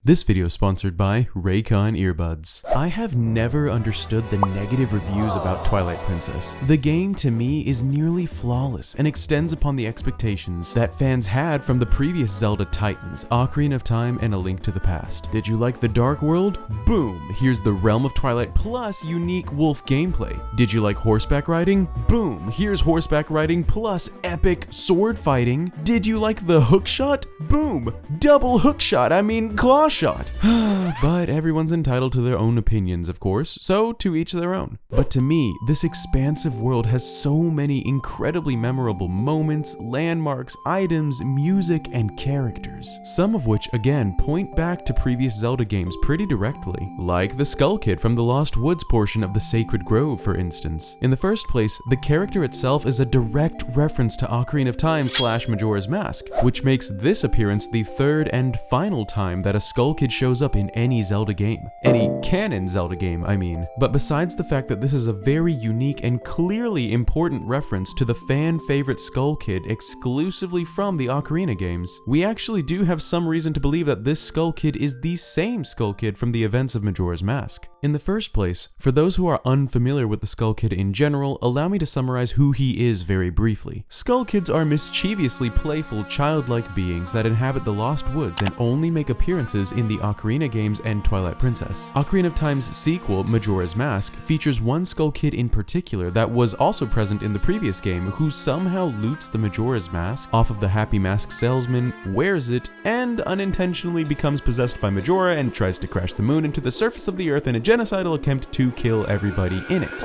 This video is sponsored by Raycon earbuds. I have never understood the negative reviews about Twilight Princess. The game, to me, is nearly flawless and extends upon the expectations that fans had from the previous Zelda titans, Ocarina of Time and A Link to the Past. Did you like the Dark World? Boom! Here's the Realm of Twilight plus unique wolf gameplay. Did you like horseback riding? Boom! Here's horseback riding plus epic sword fighting. Did you like the hookshot? Boom! Double hookshot, claw shot. But everyone's entitled to their own opinions, of course, so to each their own. But to me, this expansive world has so many incredibly memorable moments, landmarks, items, music, and characters. Some of which, again, point back to previous Zelda games pretty directly, like the Skull Kid from the Lost Woods portion of the Sacred Grove, for instance. In the first place, the character itself is a direct reference to Ocarina of Time / Majora's Mask, which makes this appearance the third and final time that a Skull Kid shows up in any Zelda game. Any canon Zelda game, I mean. But besides the fact that this is a very unique and clearly important reference to the fan favorite Skull Kid exclusively from the Ocarina games, we actually do have some reason to believe that this Skull Kid is the same Skull Kid from the events of Majora's Mask. In the first place, for those who are unfamiliar with the Skull Kid in general, allow me to summarize who he is very briefly. Skull Kids are mischievously playful, childlike beings that inhabit the Lost Woods and only make appearances in the Ocarina games and Twilight Princess. Ocarina of Time's sequel, Majora's Mask, features one Skull Kid in particular that was also present in the previous game, who somehow loots the Majora's Mask off of the Happy Mask salesman, wears it, and unintentionally becomes possessed by Majora and tries to crash the moon into the surface of the earth in a genocidal attempt to kill everybody in it.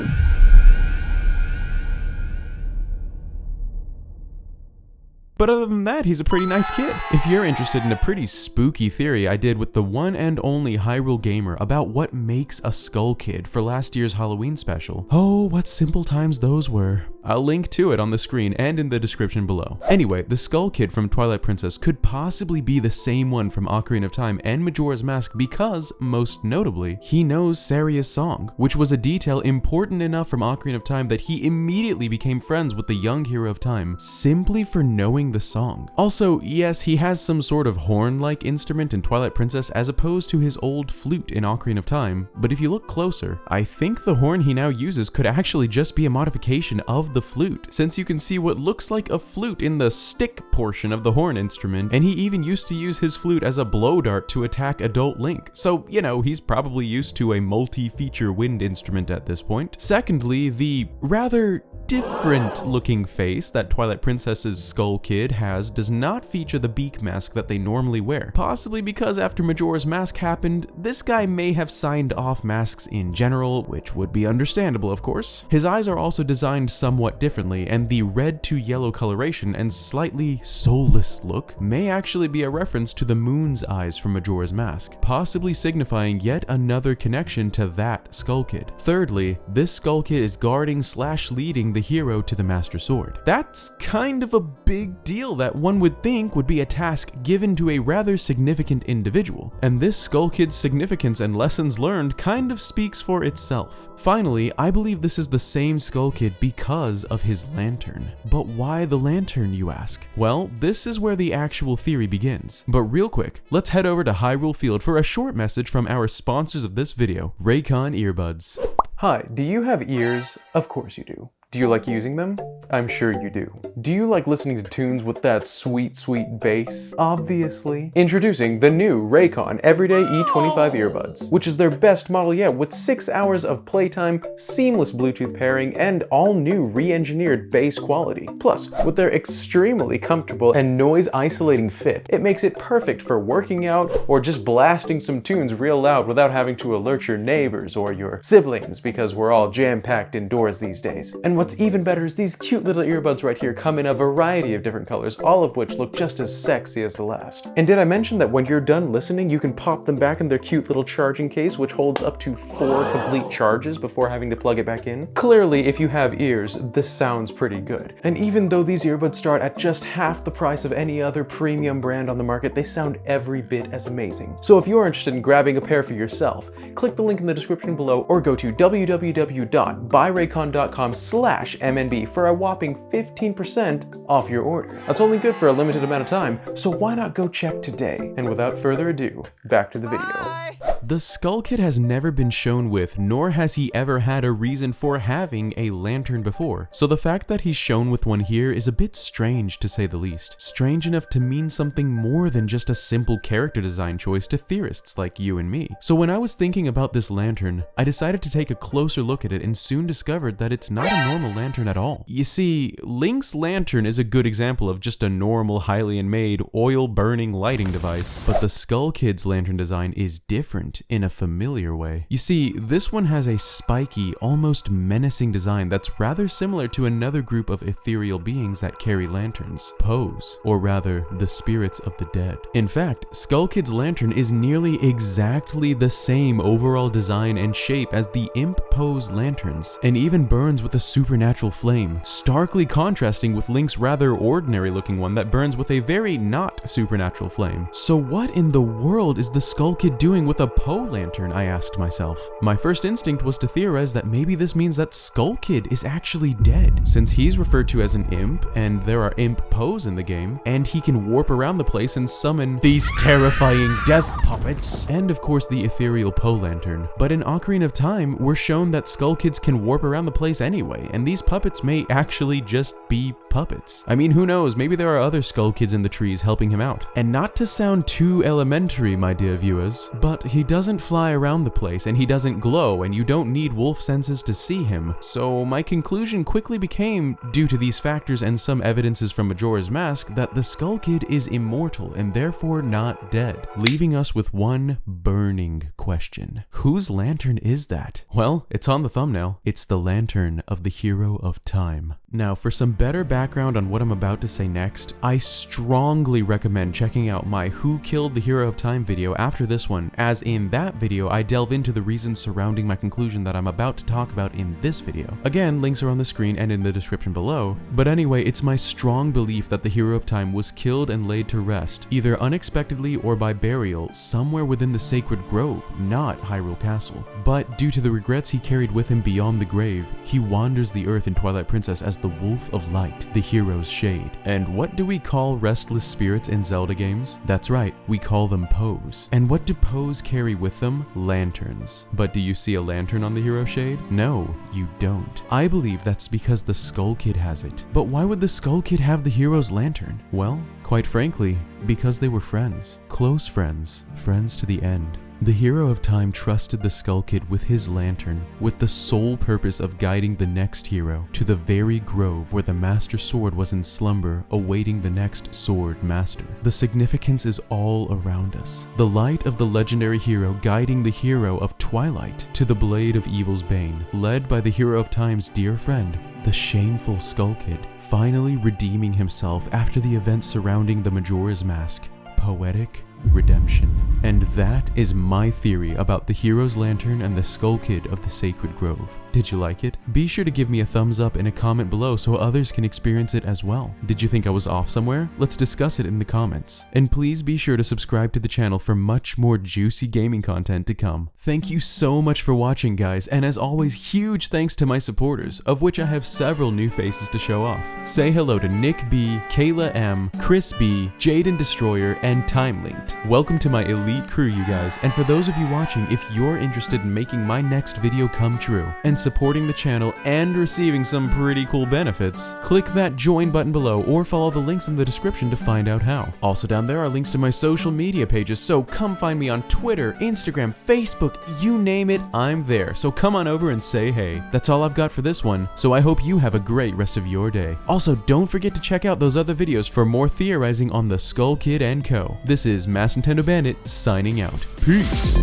But other than that, he's a pretty nice kid. If you're interested in a pretty spooky theory I did with the one and only Hyrule Gamer about what makes a Skull Kid for last year's Halloween special, oh, what simple times those were. I'll link to it on the screen and in the description below. Anyway, the Skull Kid from Twilight Princess could possibly be the same one from Ocarina of Time and Majora's Mask because, most notably, he knows Saria's song, which was a detail important enough from Ocarina of Time that he immediately became friends with the young hero of time, simply for knowing the song. Also, yes, he has some sort of horn-like instrument in Twilight Princess as opposed to his old flute in Ocarina of Time, but if you look closer, I think the horn he now uses could actually just be a modification of the flute, since you can see what looks like a flute in the stick portion of the horn instrument, and he even used to use his flute as a blow dart to attack adult Link, so, you know, he's probably used to a multi-feature wind instrument at this point. Secondly, the rather different looking face that Twilight Princess's Skull Kid has does not feature the beak mask that they normally wear, possibly because after Majora's Mask happened, this guy may have signed off masks in general, which would be understandable, of course. His eyes are also designed somewhat differently, and the red to yellow coloration and slightly soulless look may actually be a reference to the moon's eyes from Majora's Mask, possibly signifying yet another connection to that Skull Kid. Thirdly, this Skull Kid is guarding / leading the hero to the Master Sword. That's kind of a big deal that one would think would be a task given to a rather significant individual, and this Skull Kid's significance and lessons learned kind of speaks for itself. Finally, I believe this is the same Skull Kid because of his lantern. But why the lantern, you ask? Well, this is where the actual theory begins. But real quick, let's head over to Hyrule Field for a short message from our sponsors of this video, Raycon earbuds. Hi, do you have ears? Of course you do. Do you like using them? I'm sure you do. Do you like listening to tunes with that sweet, sweet bass? Obviously. Introducing the new Raycon Everyday E25 earbuds, which is their best model yet with 6 hours of playtime, seamless Bluetooth pairing, and all new re-engineered bass quality. Plus, with their extremely comfortable and noise isolating fit, it makes it perfect for working out or just blasting some tunes real loud without having to alert your neighbors or your siblings because we're all jam-packed indoors these days. And what's even better is these cute little earbuds right here come in a variety of different colors, all of which look just as sexy as the last. And did I mention that when you're done listening, you can pop them back in their cute little charging case, which holds up to 4 complete charges before having to plug it back in? Clearly, if you have ears, this sounds pretty good. And even though these earbuds start at just half the price of any other premium brand on the market, they sound every bit as amazing. So if you're interested in grabbing a pair for yourself, click the link in the description below or go to www.buyraycon.com/ MNB for a whopping 15% off your order. That's only good for a limited amount of time, so why not go check today? And without further ado, back to the video. The Skull Kid has never been shown with, nor has he ever had a reason for having a lantern before, so the fact that he's shown with one here is a bit strange to say the least. Strange enough to mean something more than just a simple character design choice to theorists like you and me. So when I was thinking about this lantern, I decided to take a closer look at it and soon discovered that it's not a normal lantern at all. You see, Link's lantern is a good example of just a normal Hylian made oil burning lighting device, but the Skull Kid's lantern design is different in a familiar way. You see, this one has a spiky, almost menacing design that's rather similar to another group of ethereal beings that carry lanterns, Pose, or rather, the spirits of the dead. In fact, Skull Kid's lantern is nearly exactly the same overall design and shape as the Imp Pose lanterns, and even burns with a supernatural flame, starkly contrasting with Link's rather ordinary looking one that burns with a very not supernatural flame. So what in the world is the Skull Kid doing with a Poe lantern, I asked myself. My first instinct was to theorize that maybe this means that Skull Kid is actually dead, since he's referred to as an imp, and there are imp Poes in the game, and he can warp around the place and summon these terrifying death puppets, and of course the ethereal Poe lantern. But in Ocarina of Time, we're shown that Skull Kids can warp around the place anyway, and these puppets may actually just be puppets. I mean, who knows, maybe there are other Skull Kids in the trees helping him out. And not to sound too elementary, my dear viewers, but he doesn't fly around the place and he doesn't glow, and you don't need wolf senses to see him. So my conclusion quickly became, due to these factors and some evidences from Majora's Mask, that the Skull Kid is immortal and therefore not dead, leaving us with one burning question. Whose lantern is that? Well, it's on the thumbnail. It's the lantern of the Hero of Time. Now, for some better background on what I'm about to say next, I strongly recommend checking out my Who Killed the Hero of Time video after this one, as in that video I delve into the reasons surrounding my conclusion that I'm about to talk about in this video. Again, links are on the screen and in the description below, but anyway, it's my strong belief that the Hero of Time was killed and laid to rest, either unexpectedly or by burial, somewhere within the Sacred Grove, not Hyrule Castle. But due to the regrets he carried with him beyond the grave, he wanders the earth in Twilight Princess as the Wolf of Light, the hero's shade. And what do we call restless spirits in Zelda games? That's right, we call them Pose. And what do Pose carry with them? Lanterns. But do you see a lantern on the hero shade? No, you don't. I believe that's because the Skull Kid has it. But why would the Skull Kid have the hero's lantern? Well, quite frankly, because they were friends. Close friends. Friends to the end. The Hero of Time trusted the Skull Kid with his lantern, with the sole purpose of guiding the next hero to the very grove where the Master Sword was in slumber, awaiting the next Sword Master. The significance is all around us. The light of the legendary hero guiding the hero of Twilight to the blade of evil's bane, led by the Hero of Time's dear friend, the shameful Skull Kid, finally redeeming himself after the events surrounding the Majora's Mask. Poetic redemption. And that is my theory about the hero's lantern and the Skull Kid of the Sacred Grove. Did you like it? Be sure to give me a thumbs up and a comment below so others can experience it as well. Did you think I was off somewhere? Let's discuss it in the comments. And please be sure to subscribe to the channel for much more juicy gaming content to come. Thank you so much for watching, guys, and as always, huge thanks to my supporters, of which I have several new faces to show off. Say hello to Nick B, Kayla M, Chris B, Jaden Destroyer, and Time Linked. Welcome to my elite crew, you guys, and for those of you watching, if you're interested in making my next video come true and supporting the channel and receiving some pretty cool benefits, click that join button below or follow the links in the description to find out how. Also down there are links to my social media pages, so come find me on Twitter, Instagram, Facebook, you name it, I'm there. So come on over and say hey. That's all I've got for this one, so I hope you have a great rest of your day. Also, don't forget to check out those other videos for more theorizing on the Skull Kid and Co. This is maskednintendobandit signing out. Peace!